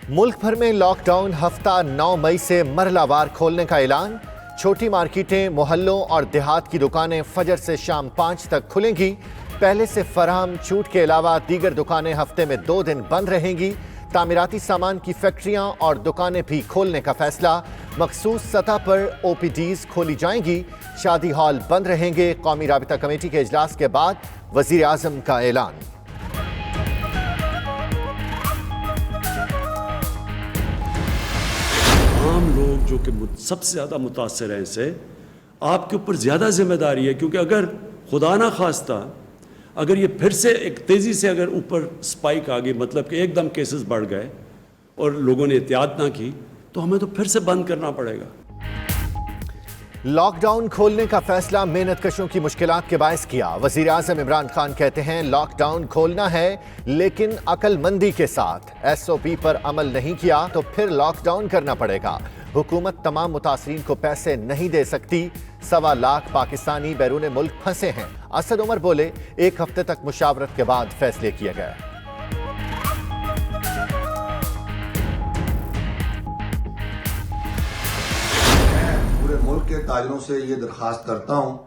मुल्क भर में लॉकडाउन हफ्ता 9 मई से मरहलावार खोलने का ऐलान। छोटी मार्केटें, मोहल्लों और देहात की दुकानें फजर से शाम 5 तक खुलेंगी। पहले से फराहम छूट के अलावा दीगर दुकानें हफ्ते में 2 दिन बंद रहेंगी। तामीराती सामान की फैक्ट्रियां और दुकानें भी खोलने का फैसला। मखसूस सतह पर ओपीडीज खोली जाएंगी। शादी हॉल बंद रहेंगे। कौमी राबिता कमेटी के इजलास के बाद वजीर आजम का ऐलान। आम लोग जो कि सबसे ज़्यादा मुतासर हैं इससे, आपके ऊपर ज़्यादा जिम्मेदारी है, क्योंकि अगर खुदा ना खास्ता अगर ये फिर से एक तेज़ी से अगर ऊपर स्पाइक आ गई, मतलब कि एकदम केसेस बढ़ गए और लोगों ने एहतियात ना की, तो हमें तो फिर से बंद करना पड़ेगा। लॉकडाउन खोलने का फैसला मेहनत कशों की मुश्किलात के बायस किया। वजीर आजम इमरान खान कहते हैं लॉकडाउन खोलना है लेकिन अक्लमंदी के साथ। एसओपी पर अमल नहीं किया तो फिर लॉकडाउन करना पड़ेगा। हुकूमत तमाम मुतासरीन को पैसे नहीं दे सकती। 1.25 लाख पाकिस्तानी बैरून मुल्क फंसे हैं। असद उमर बोले 1 हफ्ते तक मुशावरत के बाद फैसले किए गए। पूरे मुल्क के ताजरों से ये दरख्वास्त करता हूँ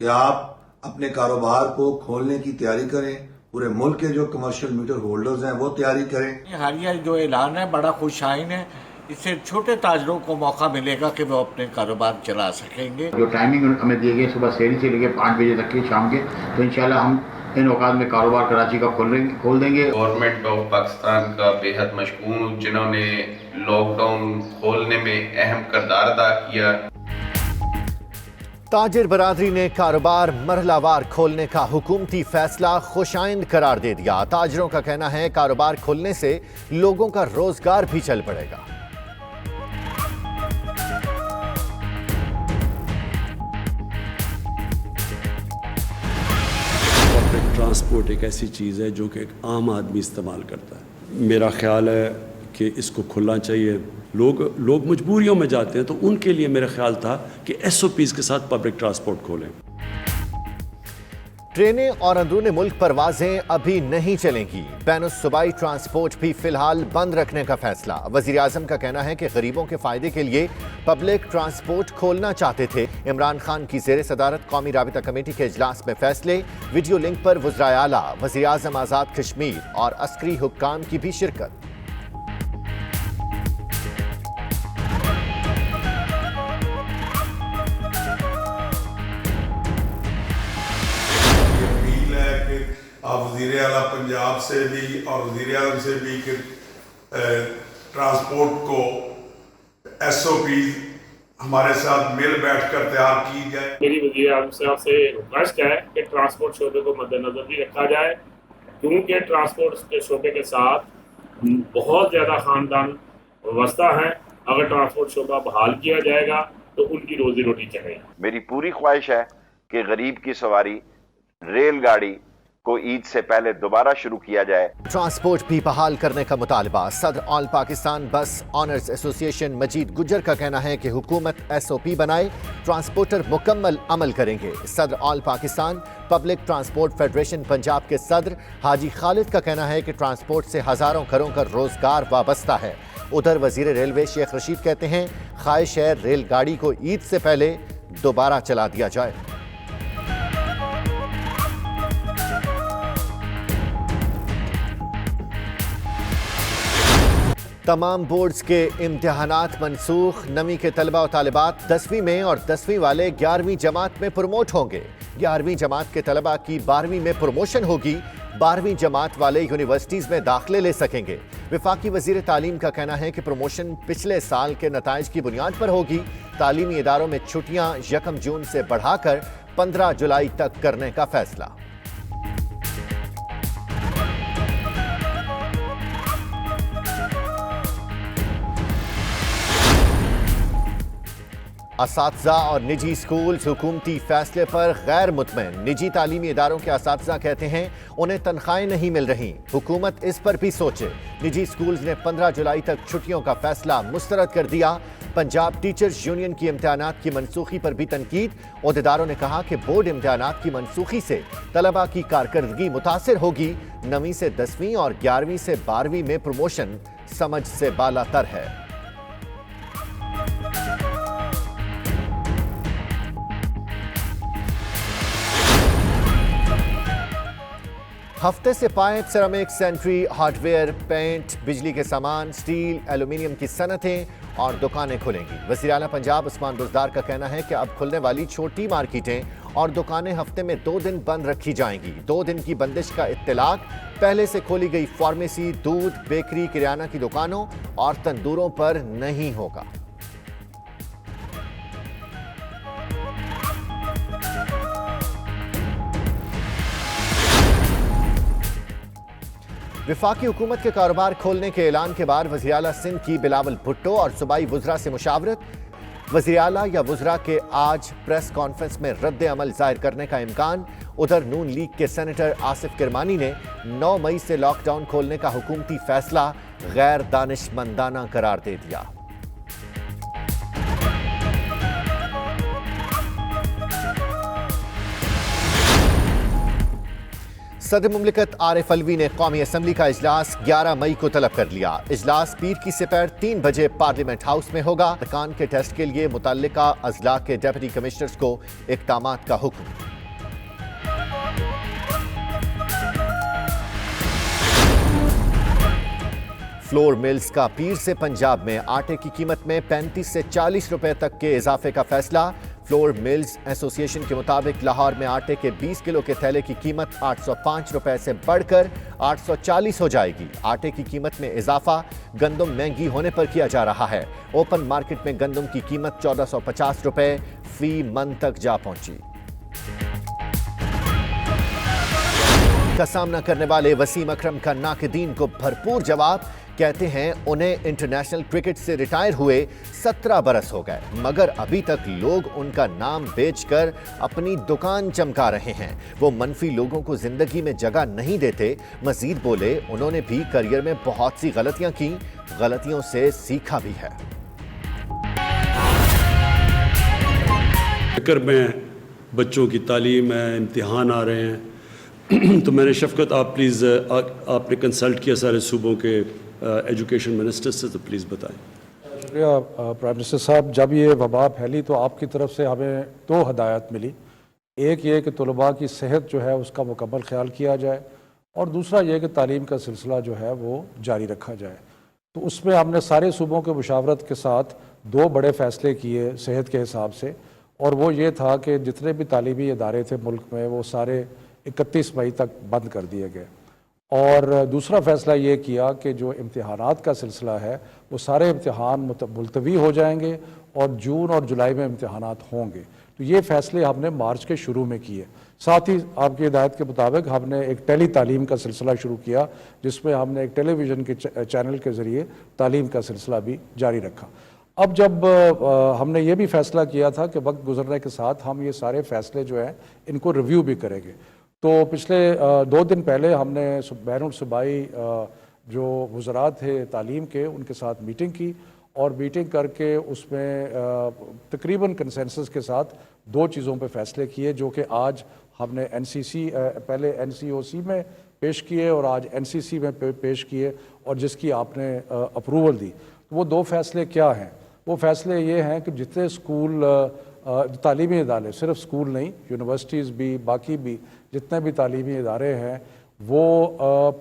कि आप अपने कारोबार को खोलने की तैयारी करें। पूरे मुल्क के जो कमर्शियल मीटर होल्डर्स हैं वो तैयारी करें। हालिया जो ऐलान है बड़ा खुशाइन है। इससे छोटे ताजरों को मौका मिलेगा कि वो अपने कारोबार चला सकेंगे। जो टाइमिंग हमें दी गई सुबह 6 से लेकर 5 बजे तक की शाम के, तो इंशाल्लाह हम इन औकात में कारोबार कराची का खोल देंगे। गवर्नमेंट ऑफ पाकिस्तान का बेहद मशकूर, जिन्होंने लॉकडाउन खोलने में अहम किरदार अदा किया। ताजिर बरादरी ने कारोबार मरहलावार खोलने का हुकूमती फैसला खुशाइंद करार दे दिया। ताजिरों का कहना है कारोबार खोलने से लोगों का रोजगार भी चल पड़ेगा। पब्लिक ट्रांसपोर्ट एक ऐसी चीज़ है जो कि एक आम आदमी इस्तेमाल करता है। मेरा ख्याल है कि इसको खुलना चाहिए। लोग मजबूरियों में जाते हैं, तो उनके लिए मेरा ख्याल था कि एसओपीज के साथ पब्लिक ट्रांसपोर्ट खोलें। ट्रेनें और अंदरूनी मुल्क परवाजें अभी नहीं चलेंगी। बैनुस-सूबाई ट्रांसपोर्ट भी फिलहाल बंद रखने का फैसला। वजीर आजम का कहना है कि गरीबों के फायदे के लिए पब्लिक ट्रांसपोर्ट खोलना चाहते थे। इमरान खान की ज़ेर सदारत कौमी राबिता कमेटी के इजलास में फैसले। वीडियो लिंक पर वज़राए आला, वजीर आजम आज़ाद कश्मीर और अस्करी हुक्काम की भी शिरकत। आप वज़ीर आला पंजाब से भी और वज़ीर आज़म से भी कि ट्रांसपोर्ट को एसओपी हमारे साथ मिल बैठकर तैयार की जाए। मेरी वज़ीर आज़म साहब से रिक्वेस्ट है कि ट्रांसपोर्ट शोबे को मद्देनजर भी रखा जाए, क्योंकि ट्रांसपोर्ट के शोबे के साथ बहुत ज़्यादा ख़ानदान वाबस्ता हैं। अगर ट्रांसपोर्ट शोबा बहाल किया जाएगा तो उनकी रोजी रोटी चलेगी। मेरी पूरी ख्वाहिश है कि गरीब की सवारी रेलगाड़ी को ईद से पहले दोबारा शुरू किया जाए। ट्रांसपोर्ट भी बहाल करने का मुतालबा। सदर ऑल पाकिस्तान बस ऑनर्स एसोसिएशन मजीद गुज्जर का कहना है कि हुकूमत एसओपी बनाए, ट्रांसपोर्टर मुकम्मल अमल करेंगे। सदर all Pakistan public transport federation Punjab के सदर हाजी खालिद का कहना है कि ट्रांसपोर्ट से हजारों घरों का रोजगार वाबस्ता है। उधर वजीर रेलवे शेख रशीद कहते हैं ख्वाहिश है रेलगाड़ी को ईद से पहले दोबारा चला दिया जाए। तमाम बोर्ड्स के इम्तिहानात मनसूख। नवी के तलबा और तालिबात 10वीं में और 10वीं वाले 11वीं जमात में प्रमोट होंगे। 11वीं जमात के तलबा की 12वीं में प्रमोशन होगी। 12वीं जमात वाले यूनिवर्सिटीज़ में दाखिले ले सकेंगे। वफाकी वजीर तालीम का कहना है कि प्रमोशन पिछले साल के नताइज की बुनियाद पर होगी। तालीमी इदारों में छुट्टियां 1 जून से बढ़ाकर 15 जुलाई तक करने का फैसला। असातिज़ा और निजी स्कूल्स हुकूमती फैसले पर गैर मुतमईन। निजी तालीमी इदारों के असातिज़ा कहते हैं उन्हें तनख्वाहें नहीं मिल रही, हुकूमत इस पर भी सोचे। निजी स्कूल्स ने 15 जुलाई तक छुट्टियों का फैसला मुस्तरद कर दिया। पंजाब टीचर्स यूनियन की इम्तिहानात की मनसूखी पर भी तनकीद। ओहदेदारों ने कहा कि बोर्ड इम्तिहानात की मनसूखी से तलबा की कारकर्दगी मुतासिर होगी। 9वीं से 10वीं और 11वीं से 12वीं में प्रमोशन समझ से बालातर है। हफ्ते से pipe, ceramic, sanitary, hardware, paint, बिजली के सामान, स्टील, एल्यूमिनियम की सनतें और दुकानें खुलेंगी। वज़ीर आला पंजाब उस्मान बुज़दार का कहना है कि अब खुलने वाली छोटी मार्केटें और दुकानें हफ्ते में 2 दिन बंद रखी जाएंगी। 2 दिन की बंदिश का इत्तलाक पहले से खोली गई फार्मेसी, दूध, बेकरी, किराना की दुकानों और तंदूरों पर नहीं होगा। वफाकी हुकूमत के कारोबार खोलने के ऐलान के बाद वज़ीर आला सिंध की बिलावल भुट्टो और सूबाई वुज़रा से मुशावरत। वज़ीर आला या वुज़रा के आज प्रेस कॉन्फ्रेंस में रद्द अमल ज़ाहिर करने का इम्कान। उधर नून लीग के सेनेटर आसिफ किरमानी ने 9 मई से लॉकडाउन खोलने का हुकूमती फैसला गैर दानिशमंदाना करार दे दिया। सदर मुमलिकत आरिफ अलवी ने कौमी असम्बली का इजलास 11 मई को तलब कर लिया। इजलास पीर की सपैर 3 बजे पार्लियामेंट हाउस में होगा। अरकान के टेस्ट के लिए मुतल्लिका अजला के डेप्यूटी कमिश्नर्स को इक़दामात का हुक्म। फ्लोर मिल्स का पीर से पंजाब में आटे की कीमत में 35 से 40 रुपए तक के इजाफे का फैसला। फ्लोर मिल्स एसोसिएशन के मुताबिक लाहौर में आटे के 20 किलो के थैले की कीमत 805 रुपए से बढ़कर 840 हो जाएगी। आटे की कीमत में इजाफा गंदम महंगी होने पर किया जा रहा है। ओपन मार्केट में गंदम की कीमत 1450 रुपए फी मन तक जा पहुंची। का सामना करने वाले वसीम अकरम का नाक़दीन को भरपूर जवाब। कहते हैं उन्हें इंटरनेशनल क्रिकेट से रिटायर हुए 17 बरस हो गए, मगर अभी तक लोग उनका नाम बेचकर अपनी दुकान चमका रहे हैं। वो मनफी लोगों को जिंदगी में जगह नहीं देते। मजीद बोले उन्होंने भी करियर में बहुत सी गलतियां की, गलतियों से सीखा भी है। फिक्र में बच्चों की तालीम है, इम्तिहान आ रहे हैं तो मैंने शफकत आप प्लीज़ आपने कंसल्ट किया सारे सूबों के एजुकेशन मिनिस्टर से, तो प्लीज़ बताएं। शुक्रिया प्राइम मिनिस्टर साहब। जब ये वबा फैली तो आपकी तरफ से हमें 2 हदायत मिली। एक ये कि तलबा की सेहत जो है उसका मुकम्मल ख्याल किया जाए, और दूसरा ये कि तालीम का सिलसिला जो है वो जारी रखा जाए। तो उसमें हमने सारे सूबों के मुशावरत के साथ 2 बड़े फ़ैसले किए सेहत के हिसाब से, और वो ये था कि जितने भी तालीमी इदारे थे मुल्क में वो सारे 31 मई तक बंद कर दिए गए। और दूसरा फ़ैसला ये किया कि जो इम्तिहानात का सिलसिला है वो सारे इम्तिहान मुलतवी हो जाएंगे और जून और जुलाई में इम्तिहानात होंगे। तो ये फ़ैसले हमने मार्च के शुरू में किए। साथ ही आपकी हिदायत के मुताबिक हमने एक टेली तालीम का सिलसिला शुरू किया, जिसमें हमने एक टेलीविज़न के चैनल के ज़रिए तालीम का सिलसिला भी जारी रखा। अब जब हमने ये भी फ़ैसला किया था कि वक्त गुजरने के साथ हम ये सारे फ़ैसले जो हैं इनको रिव्यू भी करेंगे, तो पिछले 2 दिन पहले हमने बैनुल सूबाई जो वज़रा थे तालीम के उनके साथ मीटिंग की, और मीटिंग करके उसमें तकरीबन कंसेंसस के साथ 2 चीज़ों पे फ़ैसले किए, जो कि आज हमने NCC पहले NCOC में पेश किए और आज NCC में पेश किए, और जिसकी आपने अप्रूवल दी। तो वो 2 फ़ैसले क्या हैं? वो फ़ैसले ये हैं कि जितने स्कूल तालीमी इदारे, सिर्फ स्कूल नहीं, यूनिवर्सिटीज़ भी, बाकी भी जितने भी तालीमी इदारे हैं वो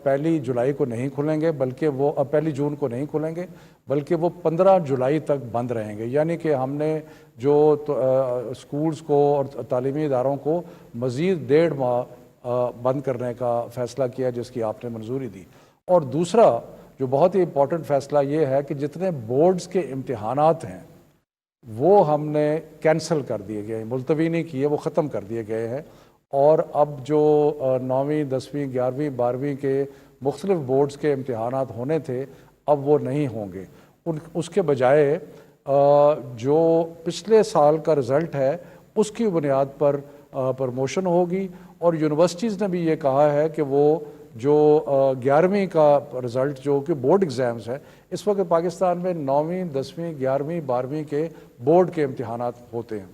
1 जुलाई को नहीं खुलेंगे, बल्कि वो 1 जून को नहीं खुलेंगे, बल्कि वो 15 जुलाई तक बंद रहेंगे। यानी कि हमने जो स्कूल्स को और तालीमी इदारों को मज़ीद 1.5 माह बंद करने का फ़ैसला किया, जिसकी आपने मंजूरी दी। और दूसरा जो बहुत ही इम्पोर्टेंट फ़ैसला ये है कि जितने बोर्ड्स के इम्तिहानात हैं वो हमने कैंसिल कर दिए गए, मुलतवी नहीं किए, वो ख़त्म कर दिए गए हैं। और अब जो 9वीं, 10वीं, 11वीं, 12वीं के मुख्तलिफ बोर्ड्स के इम्तिहानात होने थे अब वो नहीं होंगे। उसके बजाय जो पिछले साल का रिज़ल्ट है उसकी बुनियाद पर प्रमोशन होगी। और यूनिवर्सिटीज़ ने भी ये कहा है कि वो जो 11वीं का रिज़ल्ट जो कि बोर्ड एग्ज़ाम्स है, इस वक्त पाकिस्तान में 9वीं, 10वीं, 11वीं, 12वीं के बोर्ड के इम्तिहानात होते हैं।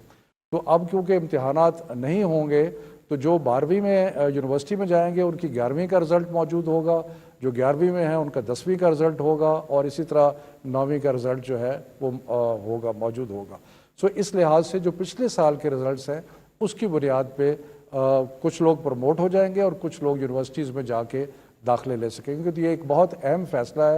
तो अब क्योंकि इम्तिहानात नहीं होंगे تو جو 12ویں میں یونیورسٹی میں جائیں گے ان کی 11ویں کا رزلٹ موجود ہوگا، جو 11ویں میں ہیں ان کا 10ویں کا رزلٹ ہوگا، اور اسی طرح 9ویں کا رزلٹ جو ہے وہ ہوگا موجود ہوگا۔ سو اس لحاظ سے جو پچھلے سال کے رزلٹس ہیں اس کی بنیاد پہ کچھ لوگ پروموٹ ہو جائیں گے اور کچھ لوگ یونیورسٹیز میں جا کے داخلے لے سکیں گے۔ تو یہ ایک بہت اہم فیصلہ ہے